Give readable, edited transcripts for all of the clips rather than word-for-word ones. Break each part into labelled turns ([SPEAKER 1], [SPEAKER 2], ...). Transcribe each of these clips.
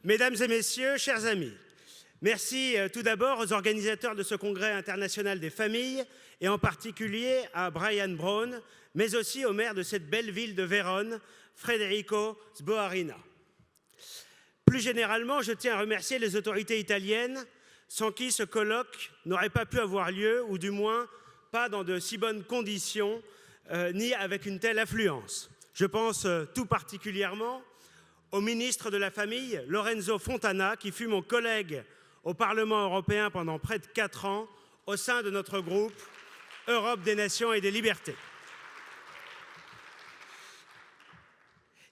[SPEAKER 1] Mesdames et messieurs, chers amis, merci tout d'abord aux organisateurs de ce congrès international des familles et en particulier à Brian Brown, mais aussi au maire de cette belle ville de Vérone, Federico Sboarina. Plus généralement, je tiens à remercier les autorités italiennes sans qui ce colloque n'aurait pas pu avoir lieu, ou du moins pas dans de si bonnes conditions, ni avec une telle affluence. Je pense tout particulièrement au ministre de la Famille, Lorenzo Fontana, qui fut mon collègue au Parlement européen pendant près de 4 ans au sein de notre groupe Europe des Nations et des Libertés.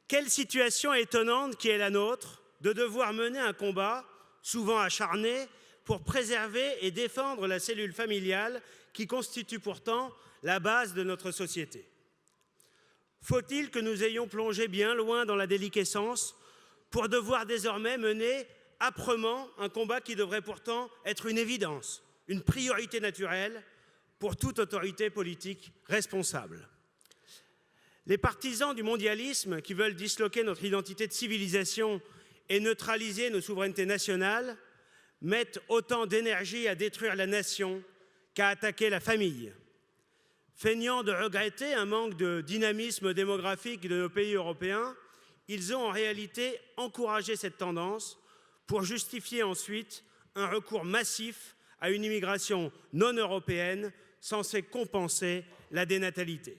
[SPEAKER 1] Quelle situation étonnante qui est la nôtre de devoir mener un combat, souvent acharné, pour préserver et défendre la cellule familiale qui constitue pourtant la base de notre société. Faut-il que nous ayons plongé bien loin dans la déliquescence pour devoir désormais mener âprement un combat qui devrait pourtant être une évidence, une priorité naturelle pour toute autorité politique responsable. Les partisans du mondialisme qui veulent disloquer notre identité de civilisation et neutraliser nos souverainetés nationales mettent autant d'énergie à détruire la nation qu'à attaquer la famille. Feignant de regretter un manque de dynamisme démographique de nos pays européens, ils ont en réalité encouragé cette tendance pour justifier ensuite un recours massif à une immigration non européenne censée compenser la dénatalité.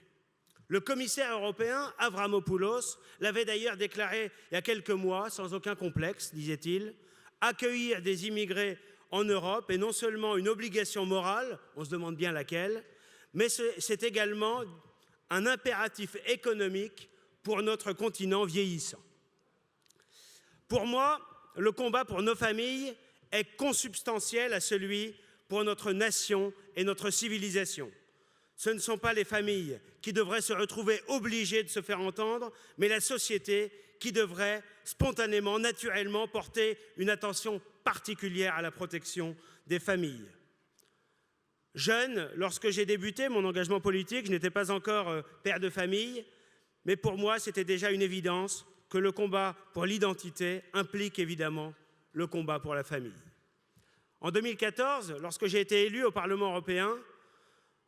[SPEAKER 1] Le commissaire européen Avramopoulos l'avait d'ailleurs déclaré il y a quelques mois, sans aucun complexe, disait-il, accueillir des immigrés en Europe est non seulement une obligation morale, on se demande bien laquelle, mais c'est également un impératif économique pour notre continent vieillissant. Pour moi, le combat pour nos familles est consubstantiel à celui pour notre nation et notre civilisation. Ce ne sont pas les familles qui devraient se retrouver obligées de se faire entendre, mais la société qui devrait spontanément, naturellement porter une attention particulière à la protection des familles. Jeune, lorsque j'ai débuté mon engagement politique, je n'étais pas encore père de famille, mais pour moi, c'était déjà une évidence que le combat pour l'identité implique évidemment le combat pour la famille. En 2014, lorsque j'ai été élu au Parlement européen,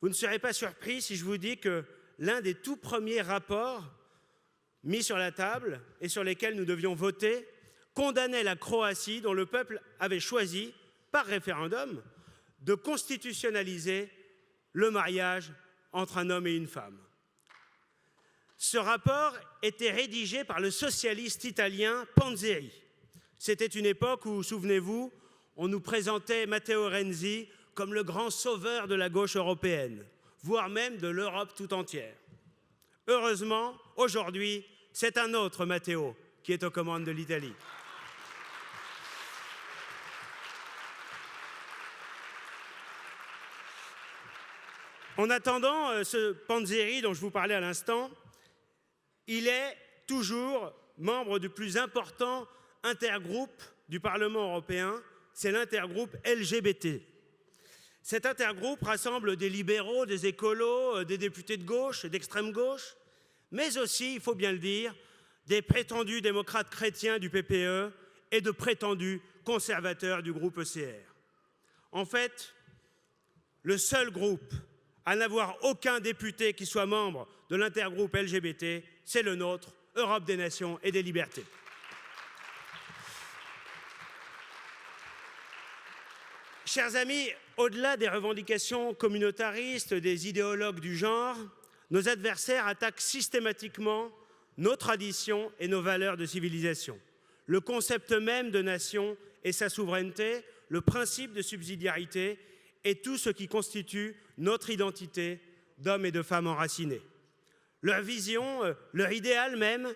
[SPEAKER 1] vous ne serez pas surpris si je vous dis que l'un des tout premiers rapports mis sur la table et sur lesquels nous devions voter condamnait la Croatie, dont le peuple avait choisi, par référendum, de constitutionnaliser le mariage entre un homme et une femme. Ce rapport était rédigé par le socialiste italien Panzeri. C'était une époque où, souvenez-vous, on nous présentait Matteo Renzi comme le grand sauveur de la gauche européenne, voire même de l'Europe tout entière. Heureusement, aujourd'hui, c'est un autre Matteo qui est aux commandes de l'Italie. En attendant, ce Panzeri dont je vous parlais à l'instant, il est toujours membre du plus important intergroupe du Parlement européen, c'est l'intergroupe LGBT. Cet intergroupe rassemble des libéraux, des écolos, des députés de gauche, d'extrême gauche, mais aussi, il faut bien le dire, des prétendus démocrates chrétiens du PPE et de prétendus conservateurs du groupe ECR. En fait, le seul groupe à n'avoir aucun député qui soit membre de l'intergroupe LGBT, c'est le nôtre, Europe des Nations et des Libertés. Chers amis, au-delà des revendications communautaristes des idéologues du genre, nos adversaires attaquent systématiquement nos traditions et nos valeurs de civilisation. Le concept même de nation et sa souveraineté, le principe de subsidiarité et tout ce qui constitue notre identité d'hommes et de femmes enracinés. Leur vision, leur idéal même,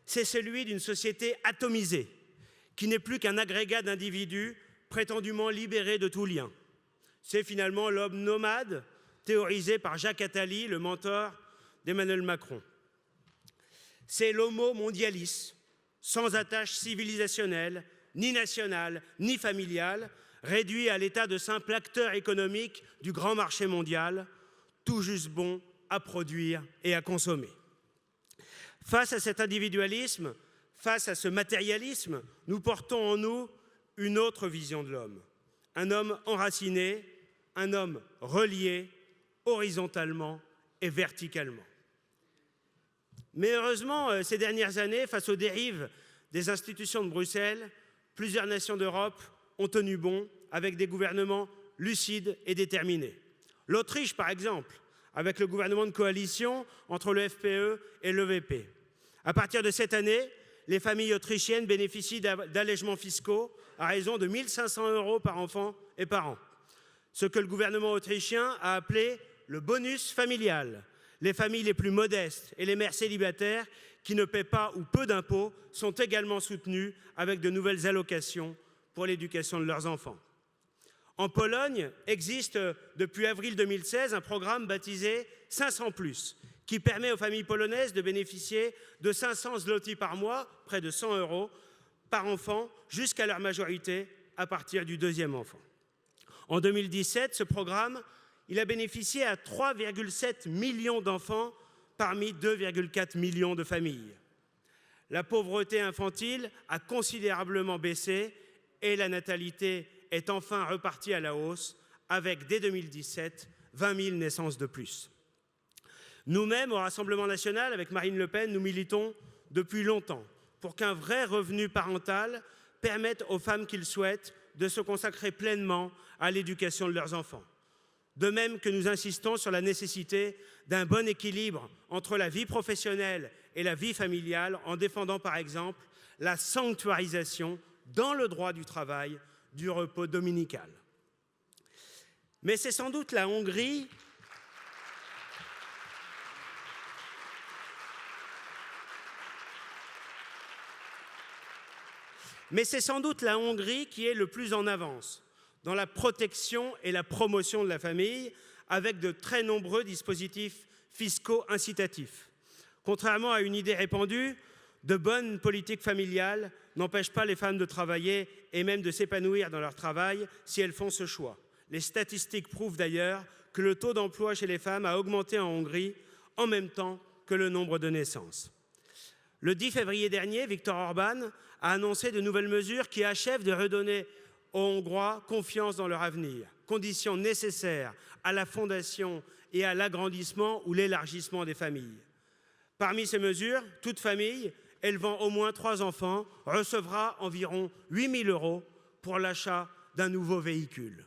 [SPEAKER 1] c'est celui d'une société atomisée, qui n'est plus qu'un agrégat d'individus prétendument libérés de tout lien. C'est finalement l'homme nomade, théorisé par Jacques Attali, le mentor d'Emmanuel Macron. C'est l'homo mondialis, sans attache civilisationnelle, ni nationale, ni familiale, réduit à l'état de simple acteur économique du grand marché mondial, tout juste bon à produire et à consommer. Face à cet individualisme, Face à ce matérialisme, nous portons en nous une autre vision de l'homme. Un homme enraciné, un homme relié horizontalement et verticalement. Mais heureusement, ces dernières années, face aux dérives des institutions de Bruxelles, plusieurs nations d'Europe ont tenu bon avec des gouvernements lucides et déterminés. L'Autriche, par exemple, avec le gouvernement de coalition entre le FPE et l'EVP. À partir de cette année, les familles autrichiennes bénéficient d'allègements fiscaux à raison de 1 500 € par enfant et par an. Ce que le gouvernement autrichien a appelé le bonus familial. Les familles les plus modestes et les mères célibataires qui ne paient pas ou peu d'impôts sont également soutenues avec de nouvelles allocations pour l'éducation de leurs enfants. En Pologne existe depuis avril 2016 un programme baptisé 500+, qui permet aux familles polonaises de bénéficier de 500 zlotys par mois, près de 100 € par enfant, jusqu'à leur majorité à partir du deuxième enfant. En 2017, ce programme a bénéficié à 3,7 millions d'enfants parmi 2,4 millions de familles. La pauvreté infantile a considérablement baissé et la natalité est enfin repartie à la hausse avec, dès 2017, 20 000 naissances de plus. Nous-mêmes, au Rassemblement national, avec Marine Le Pen, nous militons depuis longtemps pour qu'un vrai revenu parental permette aux femmes qui le souhaitent de se consacrer pleinement à l'éducation de leurs enfants. De même que nous insistons sur la nécessité d'un bon équilibre entre la vie professionnelle et la vie familiale en défendant par exemple la sanctuarisation dans le droit du travail du repos dominical. Mais c'est sans doute la Hongrie qui est le plus en avance dans la protection et la promotion de la famille, avec de très nombreux dispositifs fiscaux incitatifs. Contrairement à une idée répandue, de bonnes politiques familiales n'empêchent pas les femmes de travailler et même de s'épanouir dans leur travail si elles font ce choix. Les statistiques prouvent d'ailleurs que le taux d'emploi chez les femmes a augmenté en Hongrie en même temps que le nombre de naissances. Le 10 février dernier, Viktor Orban a annoncé de nouvelles mesures qui achèvent de redonner aux Hongrois confiance dans leur avenir, condition nécessaire à la fondation et à l'agrandissement ou l'élargissement des familles. Parmi ces mesures, toute famille élevant au moins 3 enfants recevra environ 8 000 € pour l'achat d'un nouveau véhicule.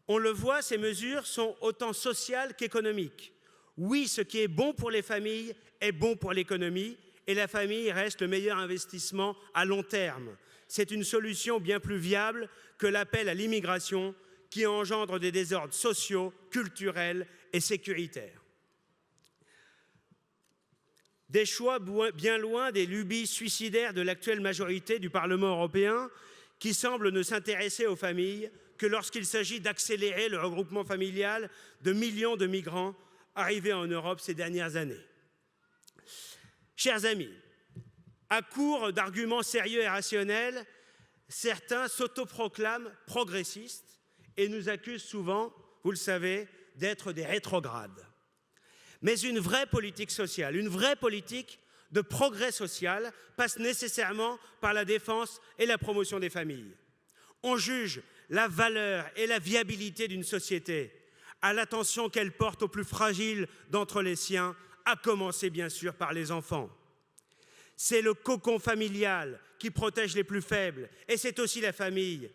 [SPEAKER 1] On le voit, ces mesures sont autant sociales qu'économiques. Oui, ce qui est bon pour les familles est bon pour l'économie et la famille reste le meilleur investissement à long terme. C'est une solution bien plus viable que l'appel à l'immigration qui engendre des désordres sociaux, culturels et sécuritaires. Des choix bien loin des lubies suicidaires de l'actuelle majorité du Parlement européen qui semble ne s'intéresser aux familles que lorsqu'il s'agit d'accélérer le regroupement familial de millions de migrants arrivés en Europe ces dernières années. Chers amis, à court d'arguments sérieux et rationnels, certains s'autoproclament progressistes et nous accusent souvent, vous le savez, d'être des rétrogrades. Mais une vraie politique sociale, une vraie politique de progrès social passe nécessairement par la défense et la promotion des familles. On juge la valeur et la viabilité d'une société à l'attention qu'elle porte aux plus fragiles d'entre les siens, à commencer bien sûr par les enfants. C'est le cocon familial qui protège les plus faibles et c'est aussi la famille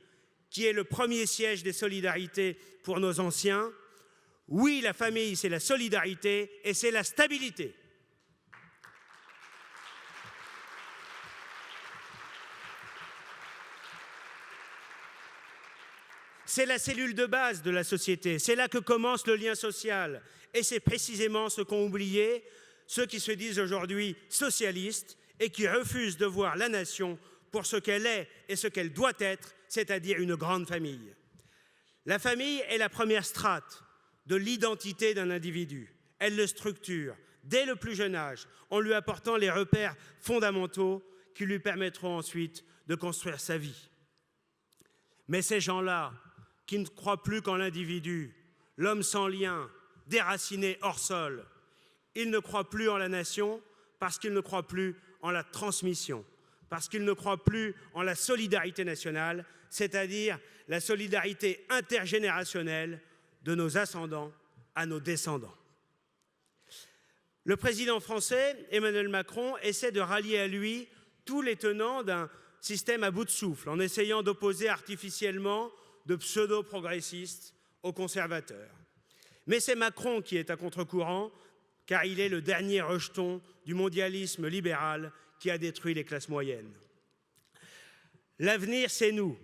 [SPEAKER 1] qui est le premier siège des solidarités pour nos anciens. Oui, la famille, c'est la solidarité et c'est la stabilité. C'est la cellule de base de la société, c'est là que commence le lien social. Et c'est précisément ce qu'ont oublié ceux qui se disent aujourd'hui socialistes et qui refusent de voir la nation pour ce qu'elle est et ce qu'elle doit être, c'est-à-dire une grande famille. La famille est la première strate de l'identité d'un individu. Elle le structure dès le plus jeune âge en lui apportant les repères fondamentaux qui lui permettront ensuite de construire sa vie. Mais ces gens-là, qui ne croient plus qu'en l'individu, l'homme sans lien, déraciné hors sol, ils ne croient plus en la nation parce qu'ils ne croient plus en la transmission, parce qu'ils ne croient plus en la solidarité nationale, c'est-à-dire la solidarité intergénérationnelle de nos ascendants à nos descendants. Le président français, Emmanuel Macron, essaie de rallier à lui tous les tenants d'un système à bout de souffle, en essayant d'opposer artificiellement de pseudo-progressistes aux conservateurs. Mais c'est Macron qui est à contre-courant, car il est le dernier rejeton du mondialisme libéral qui a détruit les classes moyennes. L'avenir, c'est nous.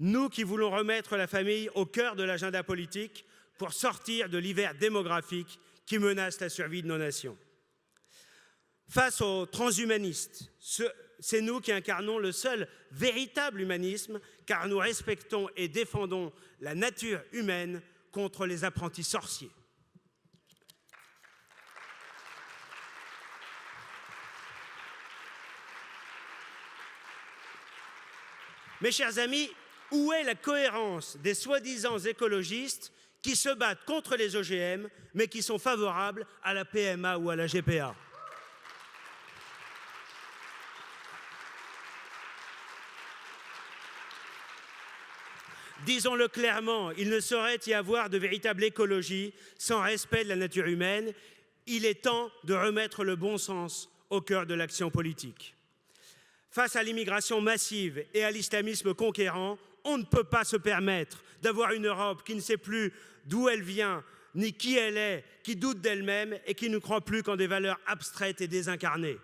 [SPEAKER 1] Nous qui voulons remettre la famille au cœur de l'agenda politique pour sortir de l'hiver démographique qui menace la survie de nos nations. Face aux transhumanistes, c'est nous qui incarnons le seul véritable humanisme, car nous respectons et défendons la nature humaine contre les apprentis sorciers. Mes chers amis, où est la cohérence des soi-disant écologistes qui se battent contre les OGM, mais qui sont favorables à la PMA ou à la GPA? Disons-le clairement, il ne saurait y avoir de véritable écologie sans respect de la nature humaine. Il est temps de remettre le bon sens au cœur de l'action politique. Face à l'immigration massive et à l'islamisme conquérant, on ne peut pas se permettre d'avoir une Europe qui ne sait plus d'où elle vient, ni qui elle est, qui doute d'elle-même et qui ne croit plus qu'en des valeurs abstraites et désincarnées.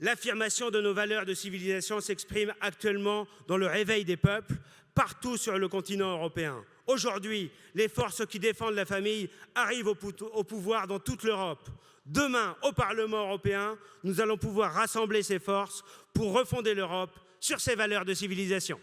[SPEAKER 1] L'affirmation de nos valeurs de civilisation s'exprime actuellement dans le réveil des peuples, partout sur le continent européen. Aujourd'hui, les forces qui défendent la famille arrivent au pouvoir dans toute l'Europe. Demain, au Parlement européen, nous allons pouvoir rassembler ces forces pour refonder l'Europe sur ses valeurs de civilisation.